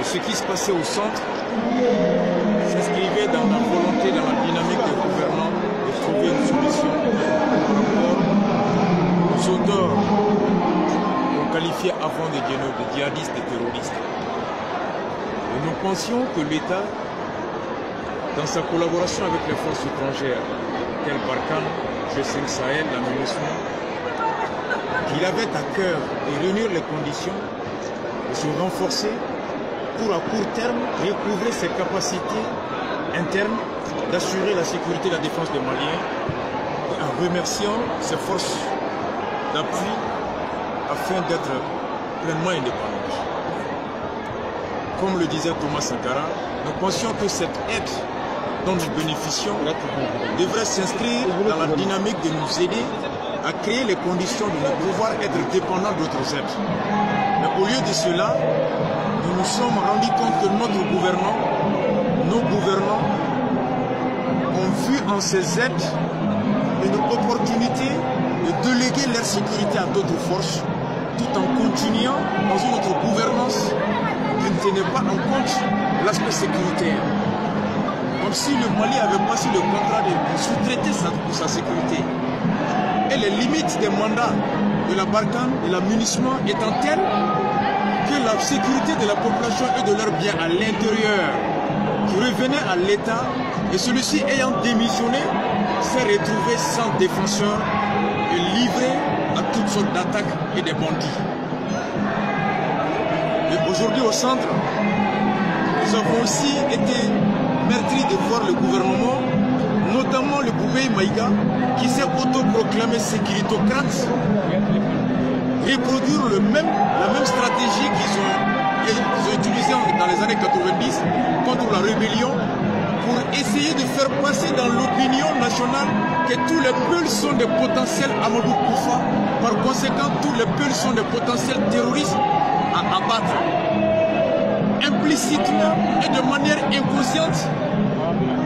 Et ce qui se passait au centre s'inscrivait dans la volonté, dans la dynamique des gouvernants de trouver une solution par rapport aux auteurs qu'on qualifiait avant de djihadistes et terroristes. Et nous pensions que l'État, dans sa collaboration avec les forces étrangères, telles Barkhane, G5 Sahel, la MINUSMA, qu'il avait à cœur de réunir les conditions, de se renforcer pour à court terme recouvrer ses capacités internes, d'assurer la sécurité et la défense des Maliens, et en remerciant ses forces d'appui afin d'être pleinement indépendantes. Comme le disait Thomas Sankara, nous pensions que cette aide dont nous bénéficions devrait s'inscrire dans la dynamique de nous aider à créer les conditions de pouvoir être dépendants d'autres aides. Mais au lieu de cela, nous nous sommes rendus compte que nos gouvernants ont vu en ces aides une opportunité de déléguer leur sécurité à d'autres forces, tout en continuant dans une autre gouvernance qui ne tenait pas en compte l'aspect sécuritaire. Comme si le Mali avait passé le contrat de sous-traiter sa sécurité. Et les limites des mandats de la Barkhane et la MINUSMA étant telles que la sécurité de la population et de leurs biens à l'intérieur qui revenait à l'État, et celui-ci ayant démissionné s'est retrouvé sans défenseur et livré à toutes sortes d'attaques et des bandits. Mais aujourd'hui au centre, nous avons aussi été meurtri de voir le gouvernement, notamment le Boubaï Maïga, qui s'est autoproclamé sécuritocrate, reproduire la même stratégie qu'ils ont utilisée dans les années 90 contre la rébellion, pour essayer de faire passer dans l'opinion nationale que tous les Peuls sont des potentiels Amadou Koufa, par conséquent tous les Peuls sont des potentiels terroristes à abattre. Implicitement et de manière inconsciente,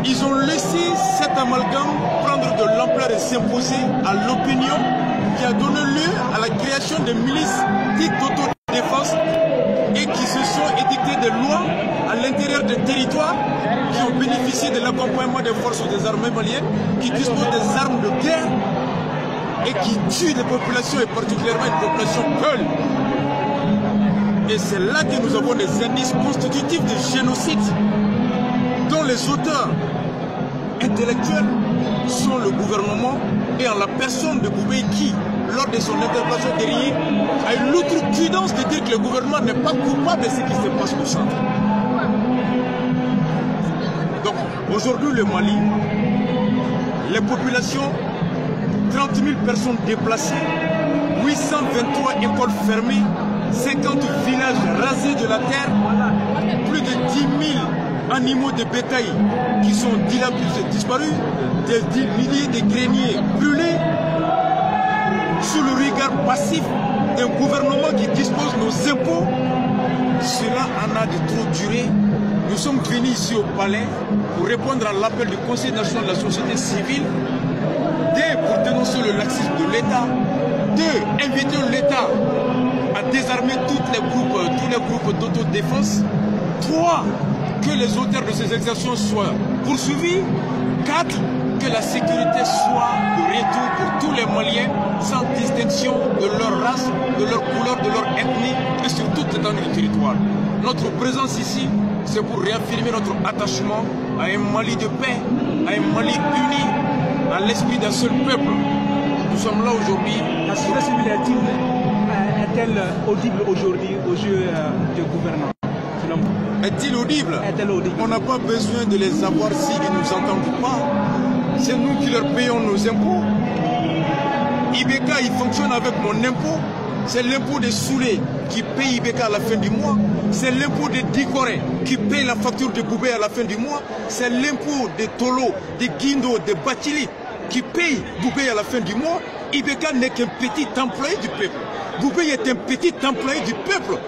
ils ont laissé cet amalgame prendre de l'ampleur et s'imposer à l'opinion, qui a donné lieu à la création de milices dites d'autodéfense et qui se sont édictées des lois à l'intérieur des territoires qui ont bénéficié de l'accompagnement des forces des armées maliennes, qui disposent des armes de guerre et qui tuent les populations, et particulièrement une population Peul. Et c'est là que nous avons des indices constitutifs de génocide dont les auteurs intellectuels sont le gouvernement, et en la personne de Boubaï qui, lors de son intervention derrière, a eu l'outrecuidance de dire que le gouvernement n'est pas coupable de ce qui se passe au centre. Donc aujourd'hui le Mali, les populations, 30 000 personnes déplacées, 823 écoles fermées, 50 villages rasés de la terre, plus de 10 000 animaux de bétail qui sont disparus, des milliers de greniers brûlés, sous le regard passif d'un gouvernement qui dispose de nos impôts. Cela en a de trop duré. Nous sommes venus ici au palais pour répondre à l'appel du Conseil national de la société civile, pour dénoncer le laxisme de l'État, inviter l'État à désarmer tous les groupes d'autodéfense, 3, que les auteurs de ces exactions soient poursuivis, 4, que la sécurité soit de retour pour tous les Maliens sans distinction de leur race, de leur couleur, de leur ethnie et sur toute l'étendue du territoire. Notre présence ici, c'est pour réaffirmer notre attachement à un Mali de paix, à un Mali uni, à l'esprit d'un seul peuple. Nous sommes là aujourd'hui. La société civile est-elle audible aujourd'hui aux yeux des gouvernants? Est-il audible? On n'a pas besoin de les avoir s'ils ne nous entendent pas. C'est nous qui leur payons nos impôts. Ibeka, il fonctionne avec mon impôt. C'est l'impôt des Soulé qui paye Ibeka à la fin du mois. C'est l'impôt des Dikoré qui paye la facture de Boubé à la fin du mois. C'est l'impôt des Tolo, des Guindo, des Batili qui paye Boubé à la fin du mois. Ibeka n'est qu'un petit employé du peuple. Boubé est un petit employé du peuple.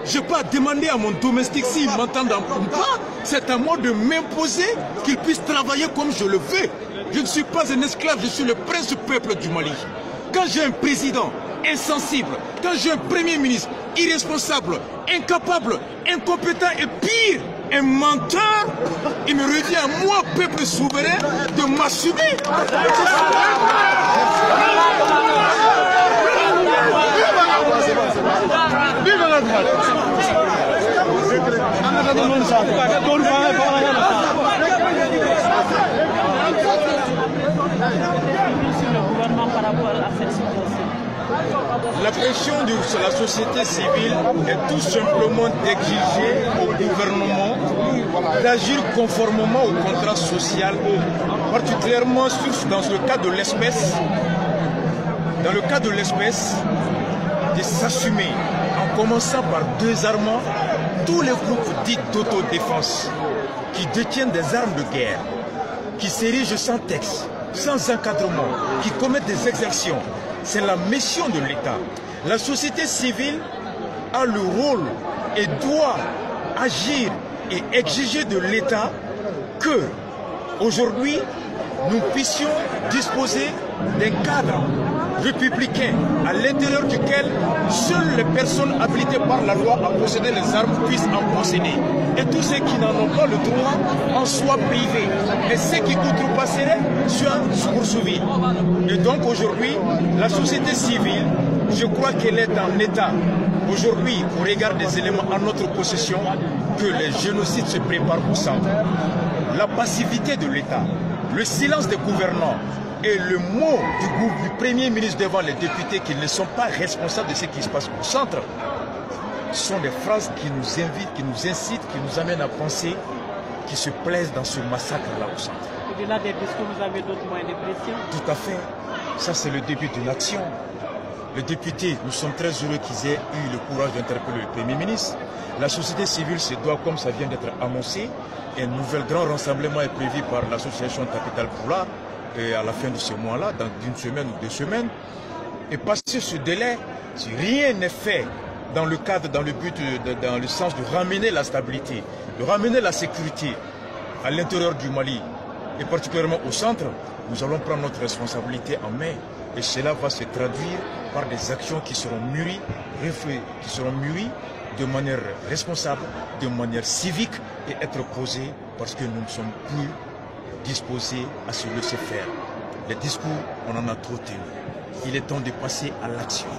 Je n'ai pas demandé à mon domestique s'il m'entend ou pas. C'est à moi de m'imposer qu'il puisse travailler comme je le veux. Je ne suis pas un esclave, je suis le prince du peuple du Mali. Quand j'ai un président insensible, quand j'ai un Premier ministre irresponsable, incapable, incompétent et pire, un menteur, il me revient à moi, peuple souverain, de m'assumer. Vive la droite! La pression de la société civile est tout simplement d'exiger au gouvernement d'agir conformément au contrat social, particulièrement dans le cas de l'espèce, de s'assumer, en commençant par désarmant tous les groupes dits d'autodéfense qui détiennent des armes de guerre, qui s'érigent sans texte, sans encadrement, qui commettent des exactions. C'est la mission de l'État. La société civile a le rôle et doit agir et exiger de l'État que, aujourd'hui, nous puissions disposer d'un cadre républicain à l'intérieur duquel seules les personnes habilitées par la loi à posséder les armes puissent en posséder. Et tous ceux qui n'en ont pas le droit en soient privés. Et ceux qui outrepasseraient soient poursuivis. Et donc aujourd'hui, la société civile, je crois qu'elle est en état, aujourd'hui, au regard des éléments en notre possession, que les génocides se préparent au centre. La passivité de l'État, le silence des gouvernants, et le mot du Premier ministre devant les députés qu'ils ne sont pas responsables de ce qui se passe au centre sont des phrases qui nous invitent, qui nous incitent, qui nous amènent à penser qu'ils se plaisent dans ce massacre-là au centre. Au-delà des discours, vous avez d'autres moyens de pression? Tout à fait. Ça, c'est le début de l'action. Les députés, nous sommes très heureux qu'ils aient eu le courage d'interpeller le Premier ministre. La société civile se doit, comme ça vient d'être annoncé, un nouvel grand rassemblement est prévu par l'association Capital Poula, et à la fin de ce mois-là, dans une semaine ou 2 semaines, et passer ce délai, si rien n'est fait dans le cadre, dans le but, dans le sens de ramener la stabilité, de ramener la sécurité à l'intérieur du Mali, et particulièrement au centre, nous allons prendre notre responsabilité en main, et cela va se traduire par des actions qui seront mûries, de manière responsable, de manière civique, et être posées parce que nous ne sommes plus disposés à se laisser faire. Les discours, on en a trop tenu. Il est temps de passer à l'action.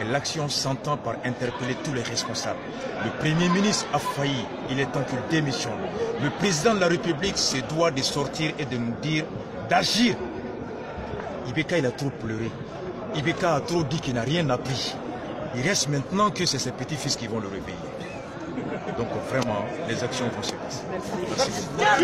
Et l'action s'entend par interpeller tous les responsables. Le Premier ministre a failli, il est temps qu'il démissionne. Le président de la République se doit de sortir et de nous dire d'agir. Ibeka, il a trop pleuré. Ibeka a trop dit qu'il n'a rien appris. Il reste maintenant que c'est ses petits-fils qui vont le réveiller. Donc vraiment, les actions vont se passer. Merci.